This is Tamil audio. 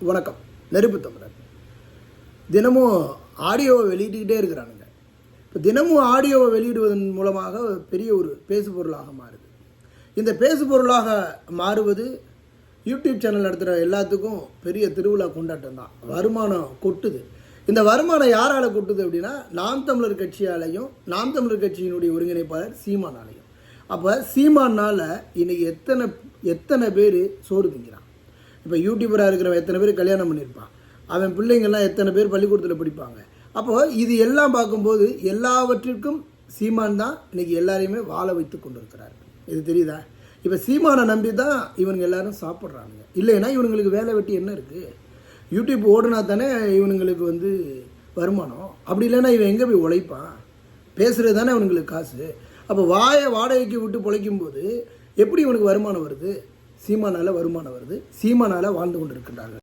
வணக்கம். நெருப்பு தமிழர் தினமும் ஆடியோவை வெளியிட்டுக்கிட்டே இருக்கிறானுங்க. இப்போ தினமும் ஆடியோவை வெளியிடுவதன் மூலமாக பெரிய ஒரு பேசு பொருளாக மாறுது. இந்த பேசு பொருளாக மாறுவது யூடியூப் சேனல் நடத்துகிற எல்லாத்துக்கும் பெரிய திருவிழா கொண்டாட்டம் தான். வருமானம் கொட்டுது. இந்த வருமானம் யாரால் கொட்டுது அப்படின்னா, நாம் தமிழர் கட்சியாலையும் நாம் தமிழர் கட்சியினுடைய ஒருங்கிணைப்பாளர் சீமானாலையும். அப்போ சீமானால் இன்றைக்கி எத்தனை பேர் சோறு திங்கிறான். இப்போ யூடியூபராக இருக்கிறவன் எத்தனை பேர் கல்யாணம் பண்ணியிருப்பான், அவன் பிள்ளைங்கள்லாம் எத்தனை பேர் பள்ளிக்கூடத்தில் படிப்பாங்க. அப்போது இது எல்லாம் பார்க்கும்போது எல்லாவற்றிற்கும் சீமான் தான் இன்றைக்கி எல்லாரையுமே வாழ வைத்து கொண்டு இருக்கிறார். இது தெரியுதா? இப்போ சீமானை நம்பி தான் இவனுங்க எல்லாரும் சாப்பிட்றானுங்க. இல்லைன்னா இவனுங்களுக்கு வேலை வெட்டி என்ன இருக்குது? யூடியூப் ஓடுனா தானே இவனுங்களுக்கு வருமானம். அப்படி இல்லைன்னா இவன் எங்கே போய் உழைப்பான்? பேசுகிறது தானே இவனுங்களுக்கு காசு. அப்போ வாடகைக்கு விட்டு பிழைக்கும்போது எப்படி இவனுக்கு வருமானம் வருது? சீமானால் வருமானம் வருது. சீமானால் வாழ்ந்து கொண்டு இருக்கின்றார்கள்.